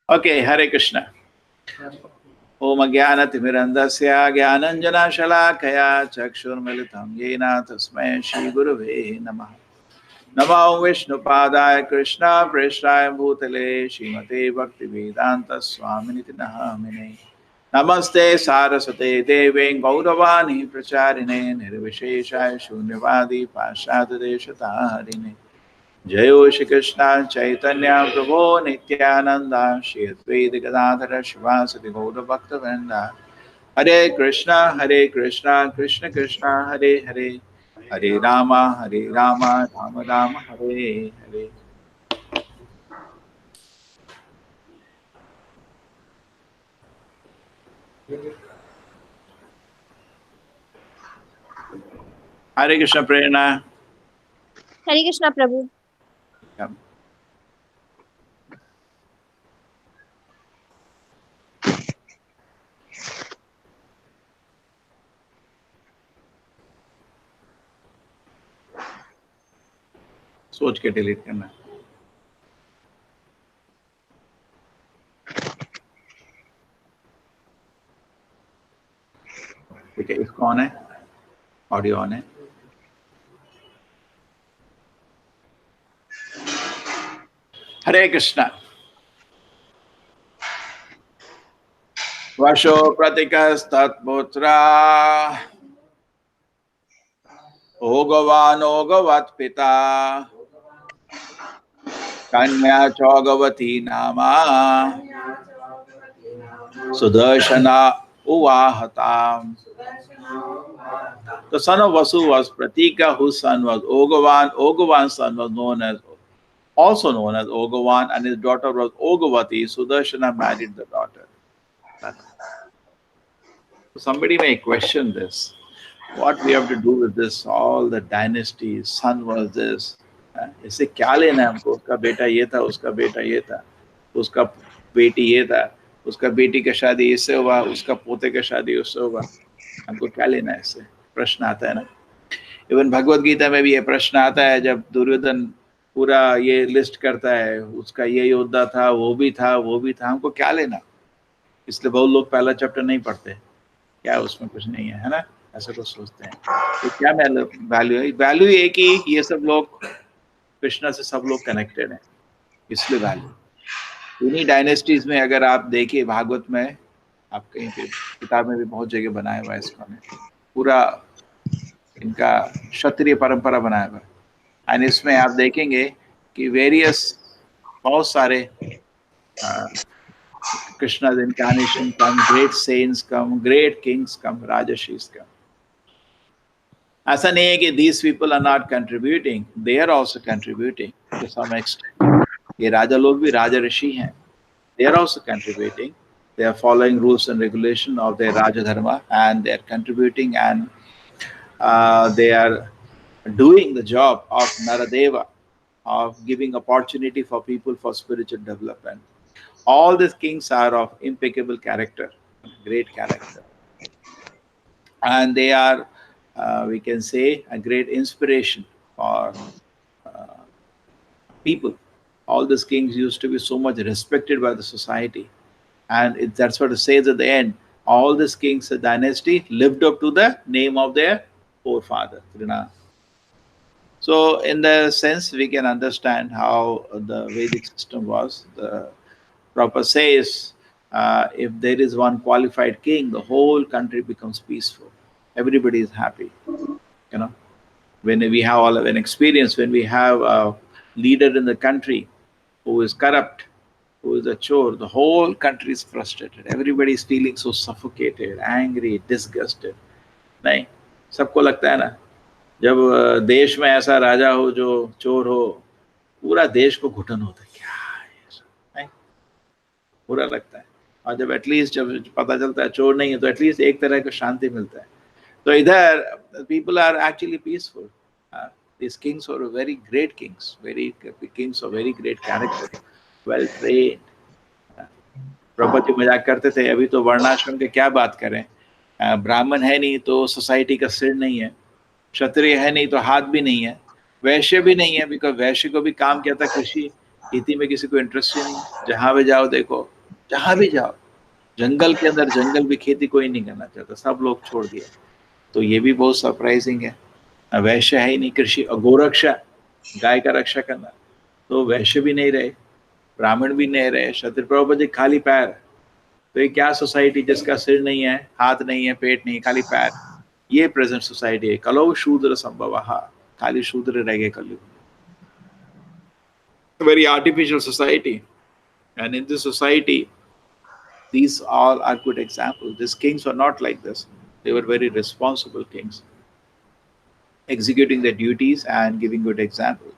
Okay, हरे कृष्णा। ओम अज्ञानतिमिरन्धस्य ज्ञानञ्जनशलाकया चक्षुर्मिलितं येन तस्मै श्रीगुरुवे नमः। नमो विष्णुपादाय कृष्णप्रेष्ठाय भूतले श्रीमते भक्तिवेदान्तस्वामिनिति नामिने। नमस्ते सारस्वते देवे गौरवाणी प्रचारिणे निर्विशेषाय शून्यवादी पाश्चात्यदेशतारिणे। जयो श्री कृष्ण चैतन्य प्रभो नित्यानंद श्री अद्वैत गदाधर शिवासदि गौर भक्तवृंद। हरे कृष्णा कृष्ण कृष्ण हरे हरे, हरे राम राम राम हरे हरे। हरे कृष्ण प्रेरणा। हरे कृष्णा प्रभु। सोच के डिलीट करना। ठीक है, इसको ऑन है, ऑडियो ऑन है। हरे कृष्णा। वशो प्रतिकस्तत्पुत्रा ओगवानोगवत् पिता कन्या चौगवती नामा Sudarshana उवाहताम। The son of Vasu was Pratika, whose son was Ogavan. Ogavan's son was also known as Ogavan, and his daughter was Ogavati. Sudarshana married the daughter. Somebody may question this. What we have to do with this? All the dynasties, son was this. इससे क्या लेना है हमको? उसका बेटा ये था, उसका बेटा ये था, उसका बेटी ये था, उसका बेटी का शादी इससे हुआ, उसका पोते का शादी उससे हुआ, हमको क्या लेना है इससे? प्रश्न आता है ना। इवन भगवत गीता में भी ये प्रश्न आता है, जब दुर्योधन पूरा ये लिस्ट करता है, उसका ये योद्धा था, वो भी था, वो भी था, हमको क्या लेना? इसलिए बहुत लोग पहला चैप्टर नहीं पढ़ते, क्या उसमें कुछ नहीं है, है ना, ऐसा कुछ सोचते हैं। तो क्या वैल्यू है? वैल्यू ये कि ये सब लोग कृष्णा से सब लोग कनेक्टेड हैं, इसलिए वैल्यू। इन्हीं डायनेस्टीज में अगर आप देखिए, भागवत में आप कहीं पे किताब में भी बहुत जगह बनाया हुआ है इसका, पूरा इनका क्षत्रिय परंपरा बनाया हुआ है। एंड इसमें आप देखेंगे कि वेरियस बहुत सारे Krishna's incarnation come, great saints come, great kings come, Rajashis come. ऐसा नहीं है कि these people are not contributing, they are also contributing to some extent. ये राजा लोग भी राजा ऋषि हैं, they are also contributing. They are following rules and regulation of their Raja Dharma, and they are contributing, and they are doing the job of Naradeva, of giving opportunity for people for spiritual development. All these kings are of impeccable character, great character, and they are, we can say, a great inspiration for people. All these kings used to be so much respected by the society, and that's what it says at the end. All these kings, the dynasty, lived up to the name of their forefather, Trina. So, in the sense, we can understand how the Vedic system was. The Prabhupada says, if there is one qualified king, the whole country becomes peaceful. Everybody is happy. You know, when we have all of an experience, when we have a leader in the country who is corrupt, who is a chore, the whole country is frustrated. Everybody is feeling so suffocated, angry, disgusted. नहीं, सबको लगता है ना, जब देश में ऐसा राजा हो जो चोर हो, पूरा देश को घुटन होता है, क्या है, बुरा लगता है। और जब एटलीस्ट जब पता चलता है चोर नहीं है, तो एटलीस्ट एक तरह का शांति मिलता है। तो इधर people are actually peaceful. These kings were very great kings, kings of very great character, well trained. प्रभुपति मजाक करते थे, अभी तो वर्णाश्रम के क्या बात करें, ब्राह्मण है नहीं तो सोसाइटी का सिर नहीं है, क्षत्रिय है नहीं तो हाथ भी नहीं है, वैश्य भी नहीं है, बिकॉज वैश्य को भी काम किया था कृषि, खेती में किसी को इंटरेस्ट ही नहीं। जहाँ भी जाओ देखो जहां भी जाओ, जंगल के अंदर जंगल भी खेती कोई नहीं करना चाहता, सब लोग छोड़ दिया। तो ये भी बहुत सरप्राइजिंग है। वैश्य है ही नहीं, कृषि गोरक्षा, गाय का रक्षा करना, तो वैश्य भी नहीं रहे, ब्राह्मण भी नहीं रहे, क्षत्रिय प्रभुपद जी खाली पैर। तो ये क्या सोसाइटी जिसका सिर नहीं है, हाथ नहीं है, पेट नहीं, खाली पैर, ये प्रेजेंट सोसाइटी है। कलो शूद्र संभव, खाली शूद्र रह गए कलयुग। Very artificial society, and in this society these all are good examples. These kings were not like this. They were very responsible kings, executing their duties and giving good example.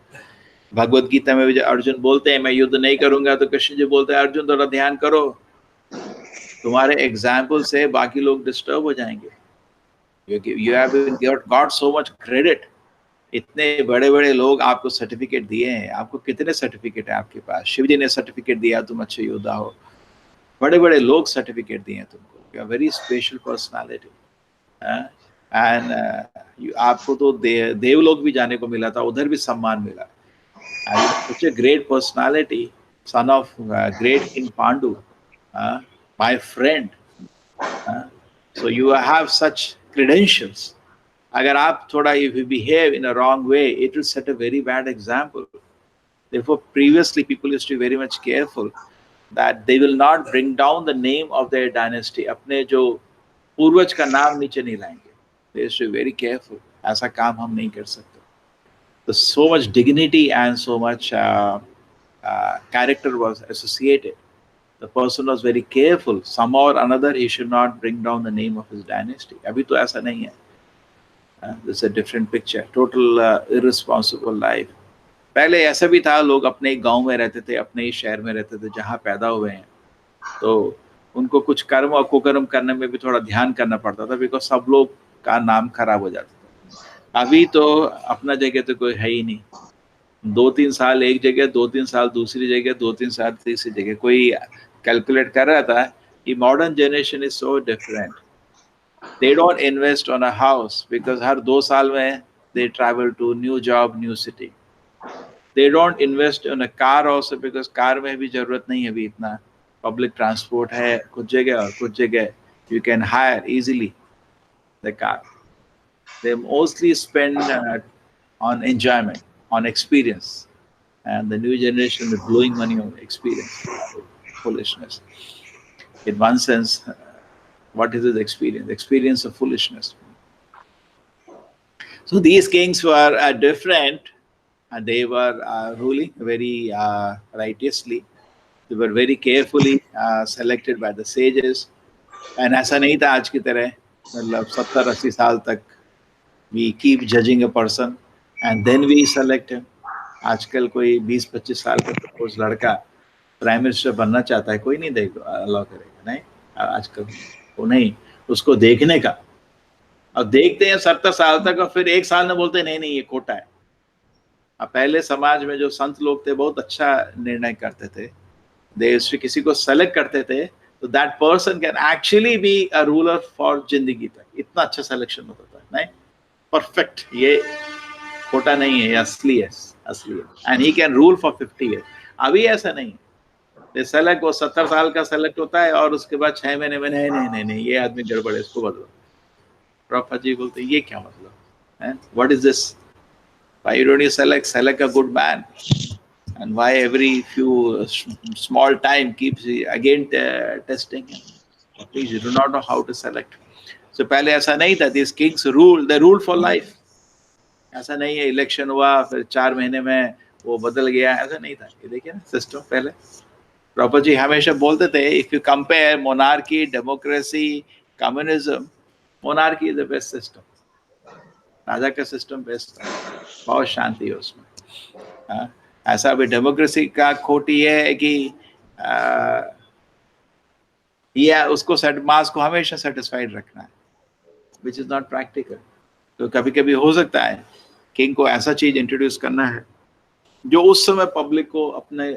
Bhagavad Gita में भी अर्जुन बोलते हैं मैं युद्ध नहीं करूंगा, तो कृष्ण जी बोलते हैं अर्जुन थोड़ा ध्यान करो, तुम्हारे एग्जाम्पल से बाकी लोग डिस्टर्ब हो जाएंगे। You have got so much credit. इतने बड़े बड़े लोग आपको सर्टिफिकेट दिए हैं, आपको कितने सर्टिफिकेट है आपके पास? शिव जी ने सर्टिफिकेट दिया तुम अच्छे योद्धा हो, बड़े बड़े लोग सर्टिफिकेट दिए हैं तुमको, you are very special personality. And आपको तो देवलोक भी जाने को मिला था, उधर भी सम्मान मिला। Such a great personality, son of great King Pandu, my friend. So you have such credentials. अगर आप थोड़ा if you behave in a wrong way, it will set a very bad example. Therefore, previously people used to be very much careful that they will not bring down the name of their dynasty. अपने जो पूर्वज का नाम नीचे नहीं लाएंगे. They used to be very careful. ऐसा काम हम नहीं कर सकते. So much dignity and so much character was associated. The person was very careful. Somehow or another, he should not bring down the name of his dynasty. अभी तो ऐसा नहीं है. This is a different picture. Total irresponsible life. पहले ऐसा भी था, लोग अपने ही गांव में रहते थे, अपने ही शहर में रहते थे, जहाँ पैदा हुए हैं, तो उनको कुछ कर्म और कुकर्म करने में भी थोड़ा ध्यान करना पड़ता था, बिकॉज सब लोग का नाम खराब हो जाता था। अभी तो अपना जगह तो कोई है ही नहीं, 2-3 साल एक जगह, 2-3 साल दूसरी जगह, 2-3 साल तीसरी जगह। कोई कैलकुलेट कर रहा था कि modern generation is so different, they don't invest on a house because हर 2 साल में they travel to new job, new city. They don't invest on a car also because car में भी जरूरत नहीं है अभी इतना, पब्लिक ट्रांसपोर्ट है कुछ जगह, और कुछ जगह you can hire easily the car. They mostly spend on enjoyment, on experience, and the new generation is blowing money on experience. Foolishness. In one sense, what is this experience? Experience of foolishness. So these kings were different, and they were ruling very righteously. They were very carefully selected by the sages. And ऐसा नहीं था आज की तरह, मतलब 70-80 साल तक we keep judging a person and then we select him. आजकल कोई 20-25 साल का सपोज लड़का प्राइम मिनिस्टर बनना चाहता है, कोई नहीं देगा, अलाउ करेगा, नहीं आजकल वो नहीं, उसको देखने का। अब देखते हैं 70 साल तक, और फिर 1 साल में बोलते हैं नहीं नहीं ये खोटा है। अब पहले समाज में जो संत लोग थे बहुत अच्छा निर्णय करते थे, देश से किसी को सेलेक्ट करते थे तो that person can actually be a ruler for जिंदगी तक, इतना अच्छा सिलेक्शन होता था। नहीं, परफेक्ट, ये खोटा नहीं है, ये असली है, असली है, and he can rule for 50 year. अभी ऐसा नहीं है, सेलेक्ट वो 70 साल का सेलेक्ट होता है और उसके बाद 6 महीने में नहीं नहीं नहीं नहीं ये आदमी गड़बड़ है, इसको बदलो। प्रभुपाद जी बोलते ये क्या मतलब है, what is this, why you don't select a good man, and why every few small time keeps again testing him? Please, you do not know how to select. So पहले ऐसा नहीं था, these kings rule, they rule for life. ऐसा नहीं है election हुआ फिर 4 महीने में वो बदल गया, ऐसा नहीं था। ये देखिए ना सिस्टम पहले। प्रभुपाद जी हमेशा बोलते थे, if you compare monarchy, democracy, communism, monarchy is the best system. राजा का सिस्टम बेस्ट था, बहुत शांति है उसमें। ऐसा भी डेमोक्रेसी का खोट ये है कि ये उसको मास को हमेशा सेटिस्फाइड रखना है, विच इज नॉट प्रैक्टिकल। तो कभी कभी हो सकता है किंग को ऐसा चीज इंट्रोड्यूस करना है जो उस समय पब्लिक को अपने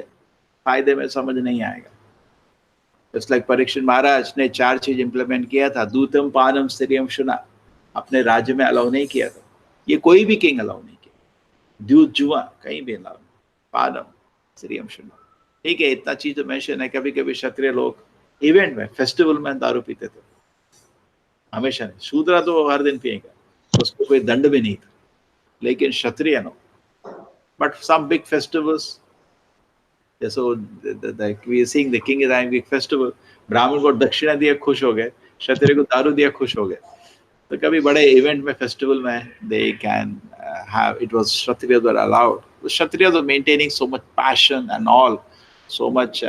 फायदे में समझ नहीं आएगा। जस्ट लाइक परीक्षित महाराज ने 4 चीज इंप्लीमेंट किया था, दूतम पानम स्त्रियम शुना, अपने राज्य में अलाउ नहीं किया था। ये कोई भी किंग अलाउ नहीं किया, दूध जुआ कहीं भी अलाउ नहीं, पानम स्त्रियम शुना। ठीक है, इतना चीज तो मेंशन है। कभी कभी क्षत्रिय लोग इवेंट में, फेस्टिवल में दारू पीते थे, हमेशा नहीं। शूद्रा तो हर दिन पिएगा, उसको कोई दंड भी नहीं था, लेकिन क्षत्रिय no. But some big festivals, जैसे we seeing the king is having big festival, ब्राह्मण को दक्षिणा दिया खुश हो गए, क्षत्रिय को दारू दिया खुश हो गए। तो कभी बड़े इवेंट में, फेस्टिवल में, they can have, it was Kshatriya were allowed. Kshatriya were maintaining so much passion and all, so much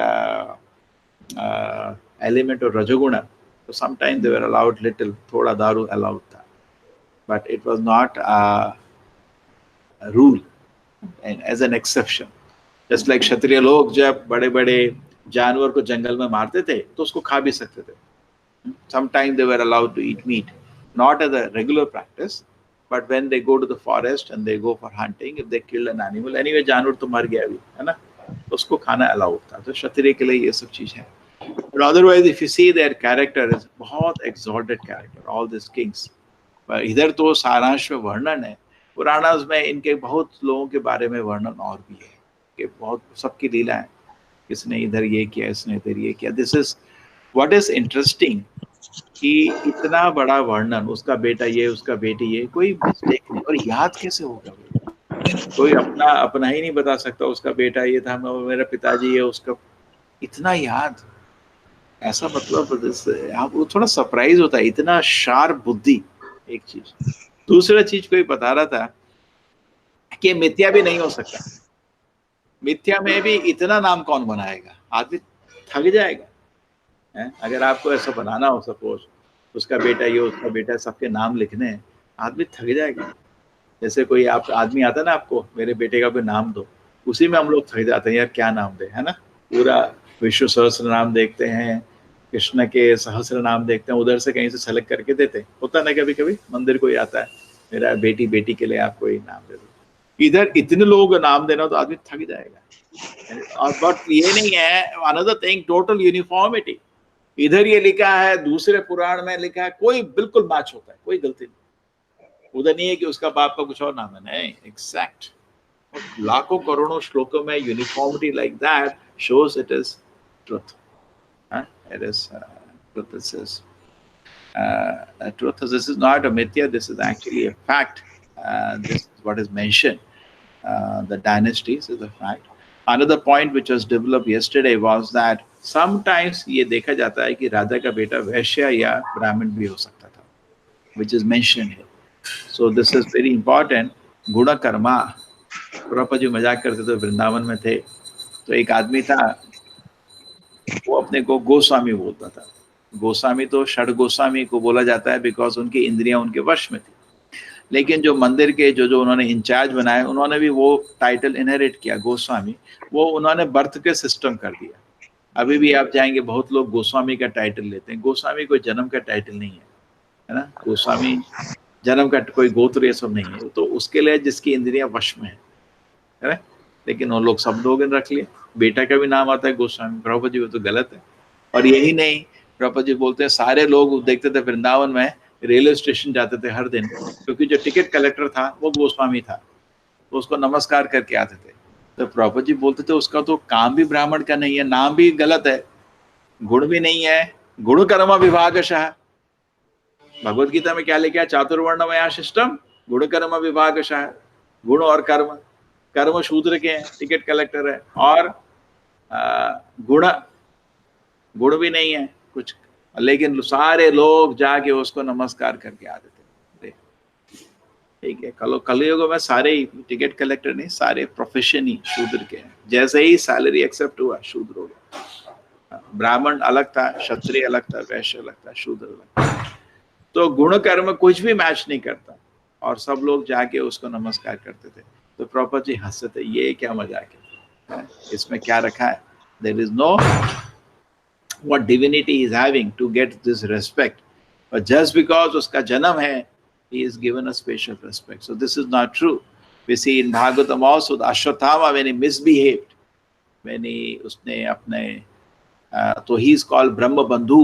element of rajaguna, so sometimes they were allowed little, thoda daru allowed था, but it was not a rule and as an exception. just like क्षत्रिय लोग जब बड़े बड़े जानवर को जंगल में मारते थे तो उसको खा भी सकते थे. Sometimes they were allowed to eat meat, not as a regular practice, but when they go to the forest and they go for hunting, if they kill an animal, anyway जानवर तो मर गया अभी, है ना, तो उसको खाना अलाउड था. तो क्षत्रिय के लिए ये सब चीज है. But otherwise, if you see their character is बहुत exalted character, all these kings. पर इधर तो सारांश में वर्णन है, पुराणास में इनके बहुत लोगों के बारे में वर्णन और भी है कि बहुत सबकी लीला है, किसने इधर ये किया, इसने इधर ये किया. This is what is interesting कि इतना बड़ा वर्णन, उसका बेटा ये, उसका बेटी ये, कोई मिस्टेक नहीं. और याद कैसे होगा? कोई अपना ही नहीं बता सकता, उसका बेटा ये था, मेरा पिताजी ये, उसका इतना याद. ऐसा मतलब आप वो थोड़ा सरप्राइज होता है, इतना शार्प बुद्धि. एक चीज. दूसरा चीज कोई बता रहा था कि मिथ्या भी नहीं हो सकता. मिथ्या में भी इतना नाम कौन बनाएगा? आदमी थक जाएगा है? अगर आपको ऐसा बनाना हो, सपोज उसका बेटा ये, उसका बेटा, सबके नाम लिखने, आदमी थक जाएगा. जैसे कोई आप आदमी आता ना, आपको मेरे बेटे का कोई नाम दो, उसी में हम लोग थक जाते हैं, यार क्या नाम दे, है ना. पूरा विष्णु सहस्त्र नाम देखते हैं, कृष्ण के सहस्त्र नाम देखते हैं, उधर से कहीं से सेलेक्ट करके देते. होता ना कभी कभी मंदिर कोई आता है, मेरा बेटी के लिए आप कोई नाम दे दो. इधर इतने लोगों को नाम देना तो आदमी थक जाएगा. और बट ये नहीं है, अनदर थिंग, टोटल यूनिफॉर्मिटी. इधर ये लिखा है, दूसरे पुराण में लिखा है, कोई बिल्कुल मैच होता है, कोई गलती नहीं. उधर नहीं है कि उसका बाप का कुछ और नाम है, नहीं, एग्जैक्ट. लाखों करोड़ों श्लोकों में uniformity like that shows it is truth. It is truth. This is truth. This is not a mithya. This is actually a fact. This is what is mentioned. The dynasties is a fact. Another point which was developed yesterday was that sometimes ये देखा जाता है कि राजा का बेटा वैश्य या ब्राह्मण भी हो सकता था, which is mentioned here. So this is very important. गुण कर्मा. प्रभुपाद जी मजाक करते थे, वृंदावन में थे तो एक आदमी था, वो अपने को गोस्वामी बोलता था. गोस्वामी तो षड गोस्वामी को बोला जाता है बिकॉज उनकी इंद्रियां उनके वश में थी. लेकिन जो मंदिर के जो उन्होंने इंचार्ज बनाए, उन्होंने भी वो टाइटल इनहेरिट किया, गोस्वामी. वो उन्होंने बर्थ के सिस्टम कर दिया. अभी भी आप जाएंगे, बहुत लोग गोस्वामी का टाइटल लेते हैं. गोस्वामी कोई जन्म का टाइटल नहीं है ना. गोस्वामी जन्म का कोई गोत्र ये सब नहीं है. तो उसके लिए जिसकी इंद्रियां वश में है ना. लेकिन वो लोग सब लोग रख लिए. बेटा का भी नाम आता है गोस्वामी. प्रभुपाद जी वो तो गलत है. और यही नहीं, प्रभुपाद जी बोलते हैं सारे लोग देखते थे वृंदावन में, रेलवे स्टेशन जाते थे हर दिन, क्योंकि जो टिकट कलेक्टर था वो गोस्वामी था, तो उसको नमस्कार करके आते थे. तो प्रभुपाद जी बोलते थे उसका तो काम भी ब्राह्मण का नहीं है, नाम भी गलत है, गुण भी नहीं है. गुण कर्म विभागशः. भगवद गीता में क्या लिखा है? चातुर्वर्णमया शिष्टम गुण कर्म विभागशः. गुण और कर्म, कर्म शूद्र के हैं, टिकट कलेक्टर है, और गुण भी नहीं है कुछ. लेकिन सारे लोग जाके उसको नमस्कार करके आते थे. ठीक है, कलयुग में सारे टिकट कलेक्टर नहीं, सारे प्रोफेशन ही शूद्र के हैं. जैसे ही सैलरी एक्सेप्ट हुआ, शूद्र हो गया. ब्राह्मण अलग था, क्षत्रिय अलग था, वैश्य अलग था, शूद्र अलग था. तो गुण कर्म कुछ भी मैच नहीं करता, और सब लोग जाके उसको नमस्कार करते थे. तो प्रभुपाद जी हंसते थे, ये क्या मजाक है, इसमें क्या रखा है? There is no what divinity is having to get this respect, but just because उसका जन्म है, he is given a special respect. So this is not true. We see in Bhagavatam also the Ashwatthama, when he misbehaved, when he उसने अपने तो he is called ब्रह्म बंधु.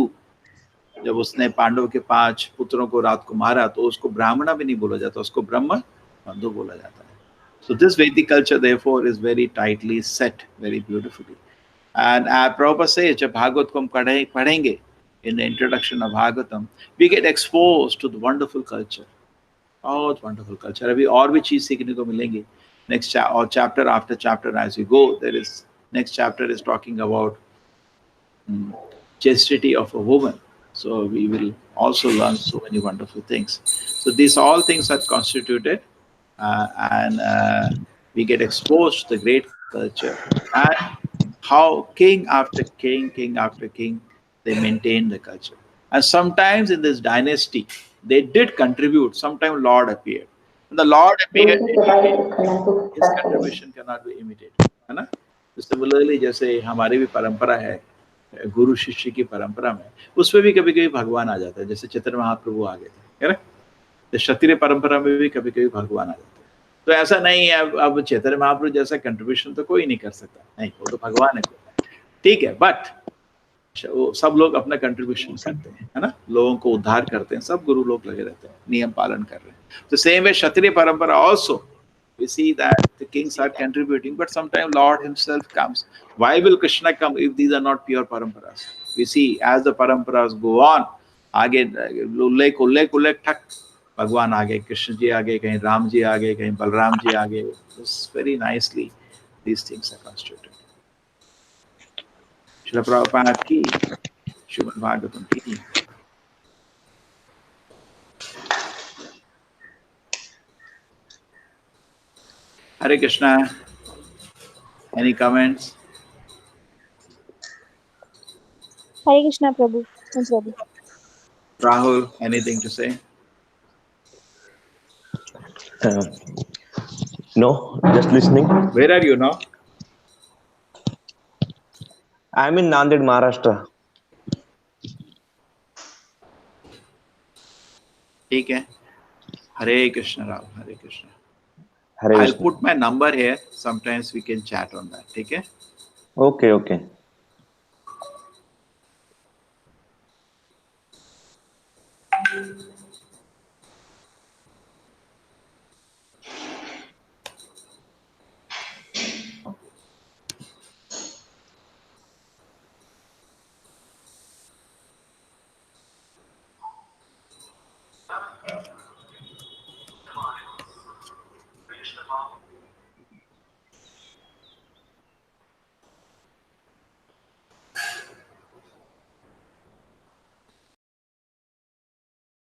जब उसने पांडव के 5 पुत्रों को रात को मारा, तो उसको ब्राह्मण भी नहीं बोला जाता, उसको ब्रह्म बंधु बोला जाता है. So this Vedic culture therefore is very tightly set, very beautifully. And Prabhupada says, जब भागवत को हम पढ़ेंगे, in the introduction of Bhagavatam, we get exposed to the wonderful culture. बहुत wonderful culture. अभी और भी चीज सीखने को मिलेंगी. Next chapter after chapter as we go, there is next chapter is talking about chastity of a woman. So we will also learn so many wonderful things. So these all things are constituted, and we get exposed to the great culture and how king after king, they maintain the culture. And sometimes in this dynasty, they did contribute. Sometimes Lord appeared. When the Lord appeared, his contribution cannot be imitated. है ना? तो similarly, जैसे हमारी भी परंपरा है, गुरु शिष्य की परंपरा में, उसमें भी कभी कभी भगवान आ जाता है. जैसे चैतन्य महाप्रभु आ गए थे, है ना? तो क्षत्रिय परंपरा में भी कभी कभी भगवान आ जाता है. तो ऐसा नहीं है अब चैतन्य महाप्रभु जैसा कंट्रीब्यूशन तो कोई नहीं कर सकता, नहीं, वो तो भगवान है, ठीक है. बट सब लोग अपना कंट्रीब्यूशन करते हैं, है ना? लोगों को उद्धार करते हैं, सब गुरु लोग लगे रहते हैं, नियम पालन कर रहे हैं. तो सेम वे क्षत्रिय परंपरा also, we see that the kings are contributing, but sometimes Lord himself comes. Why will Krishna come if these are not pure paramparas? We see as the paramparas go on, आगे उल्लेख ठक, भगवान आ गए, कृष्ण जी आ गए, कहीं राम जी आ गए, कहीं बलराम जी आ गए. Very nicely these things are constituted. Srila Prabhupada ki, Srimad Bhagavatam ki. Hare Krishna. Any comments? Hare Krishna, Prabhu. Thanks, Prabhu. Rahul, anything to say? No, just listening. Where are you now? I'm in Nanded, Maharashtra. ठीक है. Hare Krishna, Rahul. Hare Krishna. Hare I'll Krishna. put my number here. Sometimes we can chat on that. ठीक है? Okay, okay.